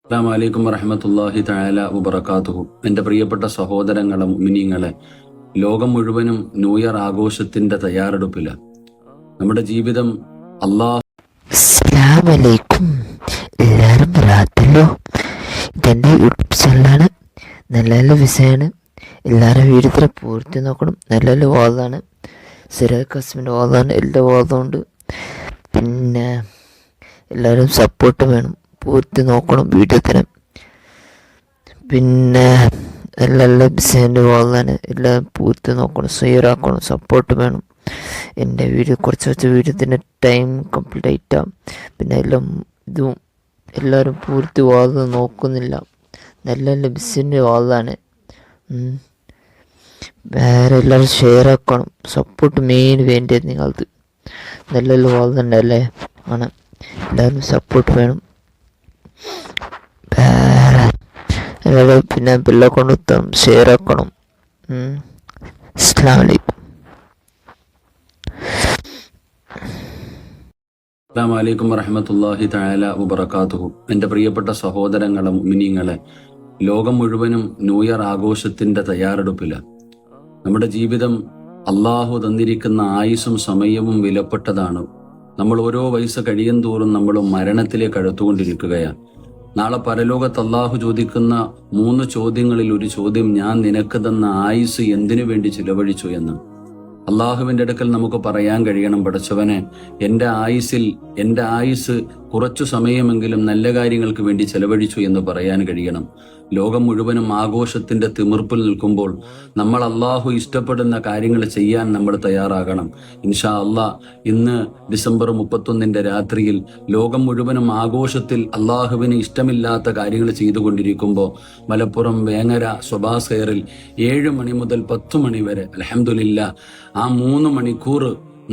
അസ്സലാമു അലൈക്കും വറഹ്മത്തുള്ളാഹി തആല വബറകാതുഹു. എൻ്റെ പ്രിയപ്പെട്ട സഹോദരങ്ങളെ മുഅ്മിനീങ്ങളെ, ലോകം മുഴുവനും ന്യൂ ഇയർ ആഘോഷത്തിന്റെ തയ്യാറെടുപ്പിലാണ്. നമ്മുടെ ജീവിതം അസ്സലാമലൈക്കും. എല്ലാവരും റാത്തല്ലോ. ഇതെൻ്റെ യൂട്യൂബ് ചാനലാണ്. നല്ല നല്ല വിഷയമാണ്. എല്ലാവരും വീഡിയോ പൂർത്തി നോക്കണം. നല്ല നല്ല വാദമാണ്. സിറാജ് ഖാസിമിൻ്റെ വാദമാണ്. എല്ലാ വാദമുണ്ട്. പിന്നെ എല്ലാവരും സപ്പോർട്ട് വേണം. പൂർത്തി നോക്കണം വീഡിയോ തരാം. പിന്നെ നല്ല നല്ല വിഷയൻ്റെ വാദമാണ്. എല്ലാം പൂർത്തി നോക്കണം. ഷെയറാക്കണം. സപ്പോർട്ട് വേണം. എൻ്റെ വീഡിയോ കുറച്ച് വീഡിയോത്തിൻ്റെ ടൈം കംപ്ലീറ്റ് ആയിട്ടാണ്. പിന്നെ എല്ലാം ഇതും എല്ലാവരും പൂർത്തി വാദം നോക്കുന്നില്ല. നല്ല നല്ല ബിസിൻ്റെ വാദമാണ്. വേറെ എല്ലാവരും ഷെയർ ആക്കണം. സപ്പോർട്ട് മെയിൻ വേണ്ടത് നിങ്ങൾക്ക്. നല്ല നല്ല വാദം ഉണ്ടല്ലേ ആണ്. എല്ലാവരും സപ്പോർട്ട് വേണം. വേറെ എല്ലാവരും പിന്നെ ബെല്ലെ കൊണ്ടുത്താം ഷെയർ ആക്കണം. അസ്സലാമു അലൈക്കും. അസ്സലാമു അലൈക്കും വറഹ്മത്തുള്ളാഹി തആല വബറകാതുഹു. എൻ്റെ പ്രിയപ്പെട്ട സഹോദരങ്ങളെ മുഅ്മിനീങ്ങളെ, ലോകം മുഴുവനും ന്യൂ ഇയർ ആഘോഷത്തിന്റെ തയ്യാറെടുപ്പിലാണ്. നമ്മുടെ ജീവിതം അള്ളാഹു തന്നിരിക്കുന്ന ആയുസ്സും സമയവും വിലപ്പെട്ടതാണ്. നമ്മൾ ഓരോ വയസ്സ് കഴിയും തോറും നമ്മൾ മരണത്തിലേക്ക് അടുത്തുകൊണ്ടിരിക്കുകയാണ്. നാളെ പരലോകത്ത് അള്ളാഹു ചോദിക്കുന്ന 3 ചോദ്യങ്ങളിൽ ഒരു ചോദ്യം, ഞാൻ നിനക്ക് തന്ന ആയുസ് എന്തിനു വേണ്ടി ചിലവഴിച്ചു എന്ന്. അള്ളാഹുവിൻ്റെ അടുക്കൽ നമുക്ക് പറയാൻ കഴിയണം, പടച്ചവനെ, എൻ്റെ ആയുസ് കുറച്ചു സമയമെങ്കിലും നല്ല കാര്യങ്ങൾക്ക് വേണ്ടി ചെലവഴിച്ചു എന്ന് പറയാൻ കഴിയണം. ലോകം മുഴുവനും ആഘോഷത്തിന്റെ തിമിർപ്പിൽ നിൽക്കുമ്പോൾ നമ്മൾ അള്ളാഹു ഇഷ്ടപ്പെടുന്ന കാര്യങ്ങൾ ചെയ്യാൻ നമ്മൾ തയ്യാറാകണം. ഇൻഷാ അള്ളാഹ് ഇന്ന് ഡിസംബർ 31 രാത്രിയിൽ ലോകം മുഴുവനും ആഘോഷത്തിൽ അള്ളാഹുവിന് ഇഷ്ടമില്ലാത്ത കാര്യങ്ങൾ ചെയ്തുകൊണ്ടിരിക്കുമ്പോൾ മലപ്പുറം വേങ്ങര സ്വബാസ് ഹെയറിൽ 7 മണി മുതൽ 10 മണി വരെ അൽഹംദുലില്ലാഹ് ആ 3 മണിക്കൂർ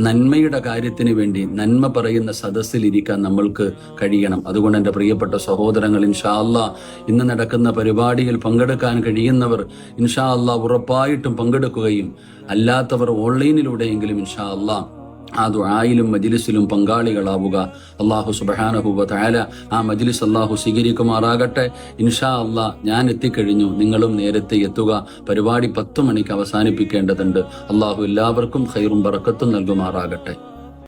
നന്മയുടെ കാര്യത്തിന് വേണ്ടി നന്മ പറയുന്ന സദസ്സിലിരിക്കാൻ നമ്മൾക്ക് കഴിയണം. അതുകൊണ്ട് എൻ്റെ പ്രിയപ്പെട്ട സഹോദരങ്ങൾ, ഇൻഷാ അള്ളാഹ് ഇന്ന് നടക്കുന്ന പരിപാടിയിൽ പങ്കെടുക്കാൻ കഴിയുന്നവർ ഇൻഷാ അള്ളാഹ് ഉറപ്പായിട്ടും പങ്കെടുക്കുകയും അല്ലാത്തവർ ഓൺലൈനിലൂടെയെങ്കിലും ഇൻഷാ അള്ളാഹ് ആ ദുആയിലും മജ്ലിസിലും പങ്കാളികളാവുക. അല്ലാഹു സുബ്ഹാനഹു വ തആല ആ മജ്ലിസ് അല്ലാഹു സ്വീകരിക്കുമാറാകട്ടെ. ഇൻഷാ അല്ലാഹ് ഞാൻ എത്തിക്കഴിഞ്ഞു, നിങ്ങളും നേരത്തെ എത്തുക. പരിപാടി 10 മണിക്ക് അവസാനിപ്പിക്കേണ്ടതുണ്ട്. അല്ലാഹു എല്ലാവർക്കും ഖൈറും ബറക്കത്തും നൽകുമാറാകട്ടെ.